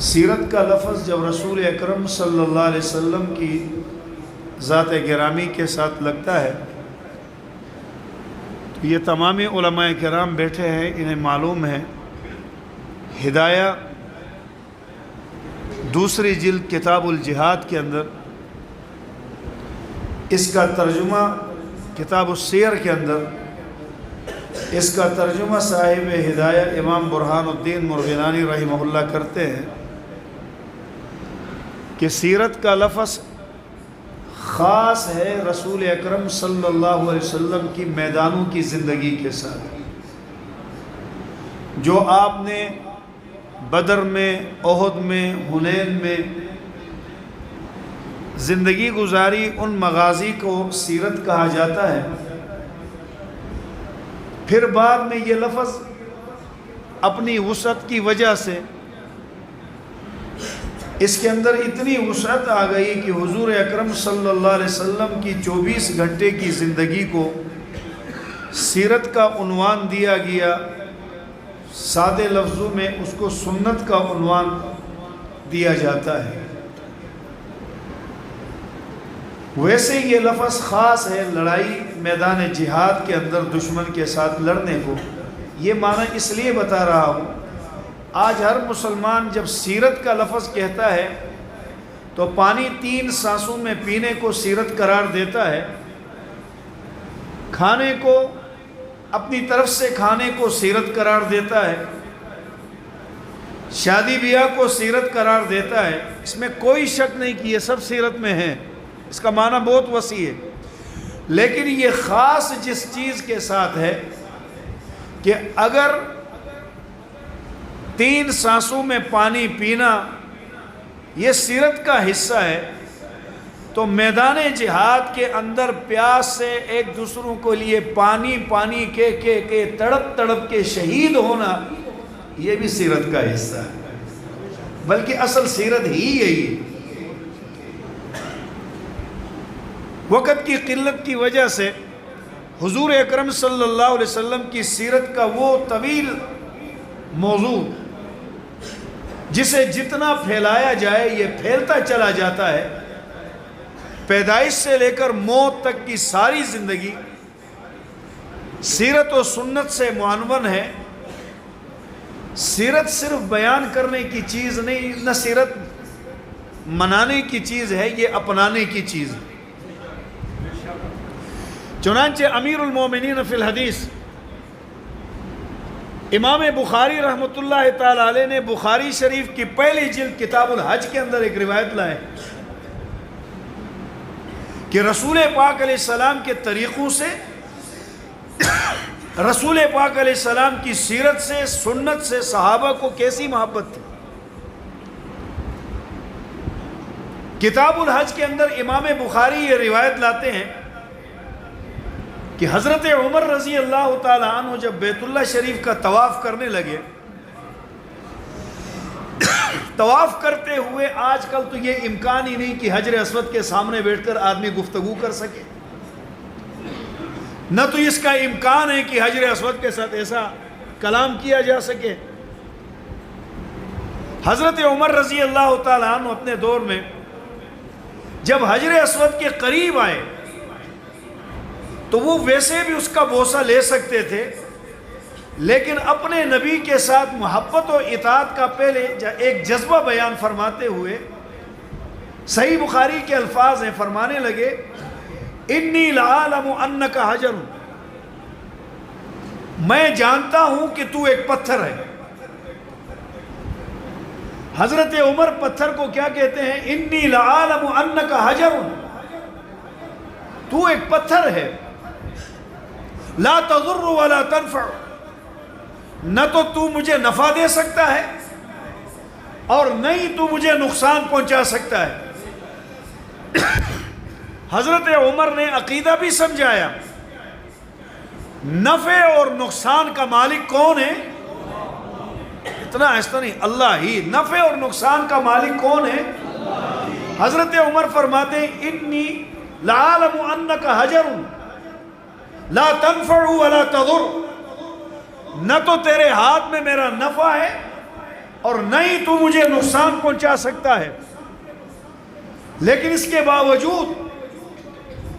سیرت کا لفظ جب رسول اکرم صلی اللہ علیہ وسلم کی ذات گرامی کے ساتھ لگتا ہے تو یہ تمام علماء کرام بیٹھے ہیں، انہیں معلوم ہے ہدایہ دوسری جلد کتاب الجہاد کے اندر اس کا ترجمہ، کتاب السیر کے اندر اس کا ترجمہ صاحب ہدایہ امام برہان الدین مرغنانی رحمہ اللہ کرتے ہیں کہ سیرت کا لفظ خاص ہے رسول اکرم صلی اللہ علیہ وسلم کی میدانوں کی زندگی کے ساتھ، جو آپ نے بدر میں، احد میں، حنین میں زندگی گزاری، ان مغازی کو سیرت کہا جاتا ہے۔ پھر بعد میں یہ لفظ اپنی وسعت کی وجہ سے اس کے اندر اتنی وسعت آ گئی کہ حضور اکرم صلی اللہ علیہ وسلم کی 24 گھنٹے کی زندگی کو سیرت کا عنوان دیا گیا۔ سادے لفظوں میں اس کو سنت کا عنوان دیا جاتا ہے۔ ویسے یہ لفظ خاص ہے لڑائی میدان جہاد کے اندر دشمن کے ساتھ لڑنے کو۔ یہ معنی اس لیے بتا رہا ہوں، آج ہر مسلمان جب سیرت کا لفظ کہتا ہے تو پانی 3 سانسوں میں پینے کو سیرت قرار دیتا ہے، کھانے کو، اپنی طرف سے کھانے کو سیرت قرار دیتا ہے، شادی بیاہ کو سیرت قرار دیتا ہے۔ اس میں کوئی شک نہیں کہ یہ سب سیرت میں ہیں، اس کا معنی بہت وسیع ہے۔ لیکن یہ خاص جس چیز کے ساتھ ہے کہ اگر 3 سانسوں میں پانی پینا یہ سیرت کا حصہ ہے تو میدان جہاد کے اندر پیاس سے ایک دوسروں کو لیے پانی پانی کے تڑپ تڑپ کے شہید ہونا یہ بھی سیرت کا حصہ ہے، بلکہ اصل سیرت ہی یہی ہے۔ وقت کی قلت کی وجہ سے حضور اکرم صلی اللہ علیہ وسلم کی سیرت کا وہ طویل موضوع جسے جتنا پھیلایا جائے یہ پھیلتا چلا جاتا ہے۔ پیدائش سے لے کر موت تک کی ساری زندگی سیرت و سنت سے معنون ہے۔ سیرت صرف بیان کرنے کی چیز نہیں، نہ سیرت منانے کی چیز ہے، یہ اپنانے کی چیز ہے۔ چنانچہ امیر المومنین فی الحدیث امام بخاری رحمۃ اللہ تعالی علیہ نے بخاری شریف کی پہلی جلد کتاب الحج کے اندر ایک روایت لائے کہ رسول پاک علیہ السلام کے طریقوں سے، رسول پاک علیہ السلام کی سیرت سے، سنت سے صحابہ کو کیسی محبت تھی۔ کتاب الحج کے اندر امام بخاری یہ روایت لاتے ہیں کہ حضرت عمر رضی اللہ تعالیٰ عنہ جب بیت اللہ شریف کا طواف کرنے لگے، طواف کرتے ہوئے آج کل تو یہ امکان ہی نہیں کہ حجر اسود کے سامنے بیٹھ کر آدمی گفتگو کر سکے، نہ تو اس کا امکان ہے کہ حجر اسود کے ساتھ ایسا کلام کیا جا سکے۔ حضرت عمر رضی اللہ تعالیٰ عنہ اپنے دور میں جب حجر اسود کے قریب آئے تو وہ ویسے بھی اس کا بوسہ لے سکتے تھے، لیکن اپنے نبی کے ساتھ محبت و اطاعت کا پہلے ایک جذبہ بیان فرماتے ہوئے صحیح بخاری کے الفاظ ہیں، فرمانے لگے انی لعالم انک حجر، میں جانتا ہوں کہ تو ایک پتھر ہے۔ حضرت عمر پتھر کو کیا کہتے ہیں؟ انی لعالم انک حجر، تو ایک پتھر ہے، لا تضر ولا تنفع، نہ تو مجھے نفع دے سکتا ہے اور نہ ہی تو مجھے نقصان پہنچا سکتا ہے۔ حضرت عمر نے عقیدہ بھی سمجھایا، نفع اور نقصان کا مالک کون ہے؟ اتنا ایسا نہیں، اللہ ہی۔ نفع اور نقصان کا مالک کون ہے؟ حضرت عمر فرماتے ہیں انی لعالم انک حجر لا تنفع ولا تضر، نہ تو تیرے ہاتھ میں میرا نفع ہے اور نہ ہی تو مجھے نقصان پہنچا سکتا ہے، لیکن اس کے باوجود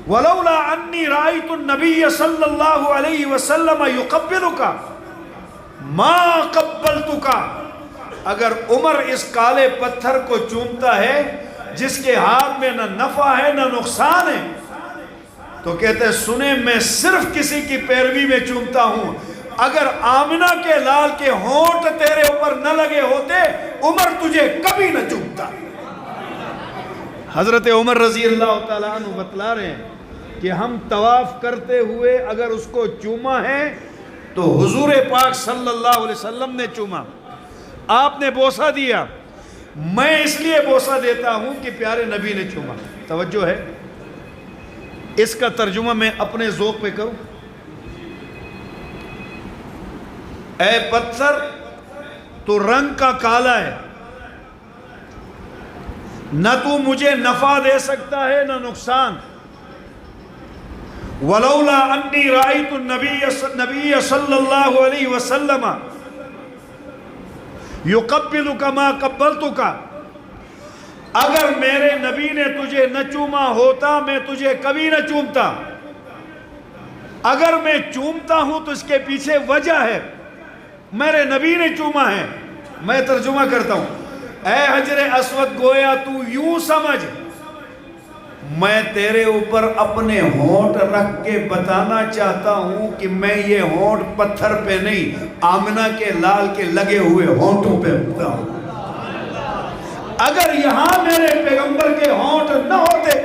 وَلَوْلَا أَنِّي رَأَيْتُ النَّبِيَّ صلی اللہ علیہ وسلم يُقَبِّلُكَ مَا قَبَّلْتُكَ، اگر عمر اس کالے پتھر کو چومتا ہے جس کے ہاتھ میں نہ نفع ہے نہ نقصان ہے، تو کہتے ہیں سنیں میں صرف کسی کی پیروی میں چومتا ہوں، اگر آمنہ کے لال کے ہونٹ تیرے اوپر نہ لگے ہوتے عمر تجھے کبھی نہ چومتا۔ حضرت عمر رضی اللہ تعالیٰ عنہ بتلا رہے ہیں کہ ہم طواف کرتے ہوئے اگر اس کو چوما ہے تو حضور پاک صلی اللہ علیہ وسلم نے چوما، آپ نے بوسہ دیا، میں اس لیے بوسہ دیتا ہوں کہ پیارے نبی نے چوما۔ توجہ ہے، اس کا ترجمہ میں اپنے ذوق پہ کروں۔ اے پتھر تو رنگ کا کالا ہے، نہ تو مجھے نفع دے سکتا ہے نہ نقصان، وَلَوْلَا أَنِّي رَأَيْتُ النَّبِيَّ صلی اللہ علیہ وسلم يُقَبِّلُكَ مَا قَبَّلْتُكَ، اگر میرے نبی نے تجھے نہ چوما ہوتا میں تجھے کبھی نہ چومتا، اگر میں چومتا ہوں تو اس کے پیچھے وجہ ہے، میرے نبی نے چوما ہے۔ میں ترجمہ کرتا ہوں، اے حجر اسود گویا تو یوں سمجھ میں تیرے اوپر اپنے ہونٹ رکھ کے بتانا چاہتا ہوں کہ میں یہ ہونٹ پتھر پہ نہیں آمنہ کے لال کے لگے ہوئے ہونٹوں پہ ہوتا ہوں۔ اگر یہاں میرے پیغمبر کے ہونٹ نہ ہوتے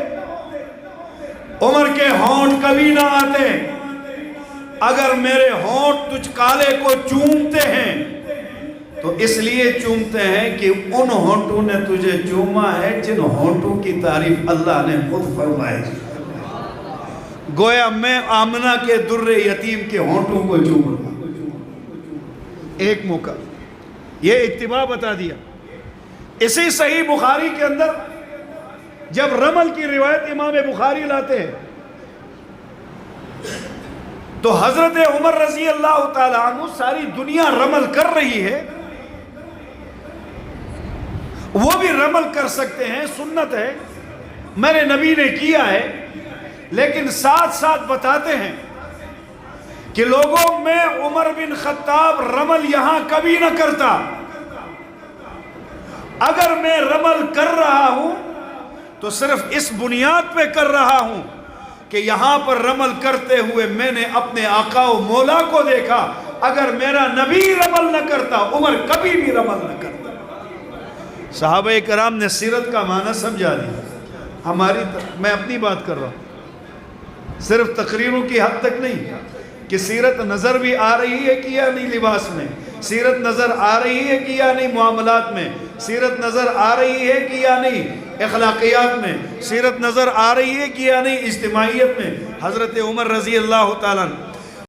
عمر کے ہونٹ کبھی نہ آتے، اگر میرے ہونٹ تجھ کالے کو چومتے ہیں تو اس لیے چومتے ہیں کہ ان ہونٹوں نے تجھے چوما ہے جن ہونٹوں کی تعریف اللہ نے خود فرمائی۔ گویا میں آمنہ کے در یتیم کے ہونٹوں کو چوم رہا ہوں۔ ایک موقع یہ اتباع بتا دیا۔ اسی صحیح بخاری کے اندر جب رمل کی روایت امام بخاری لاتے ہیں تو حضرت عمر رضی اللہ تعالیٰ عنہ، ساری دنیا رمل کر رہی ہے، وہ بھی رمل کر سکتے ہیں، سنت ہے، میرے نبی نے کیا ہے، لیکن ساتھ ساتھ بتاتے ہیں کہ لوگوں میں عمر بن خطاب رمل یہاں کبھی نہ کرتا، اگر میں رمل کر رہا ہوں تو صرف اس بنیاد پہ کر رہا ہوں کہ یہاں پر رمل کرتے ہوئے میں نے اپنے آقا و مولا کو دیکھا، اگر میرا نبی رمل نہ کرتا عمر کبھی بھی رمل نہ کرتا۔ صحابہ کرام نے سیرت کا معنی سمجھا دیا۔ میں اپنی بات کر رہا ہوں، صرف تقریروں کی حد تک نہیں، کہ سیرت نظر بھی آ رہی ہے کہ یا نہیں لباس میں، سیرت نظر آ رہی ہے کہ یا نہیں معاملات میں، سیرت نظر آ رہی ہے کہ یا نہیں اخلاقیات میں، سیرت نظر آ رہی ہے کہ یا نہیں اجتماعیت میں۔ حضرت عمر رضی اللہ تعالیٰ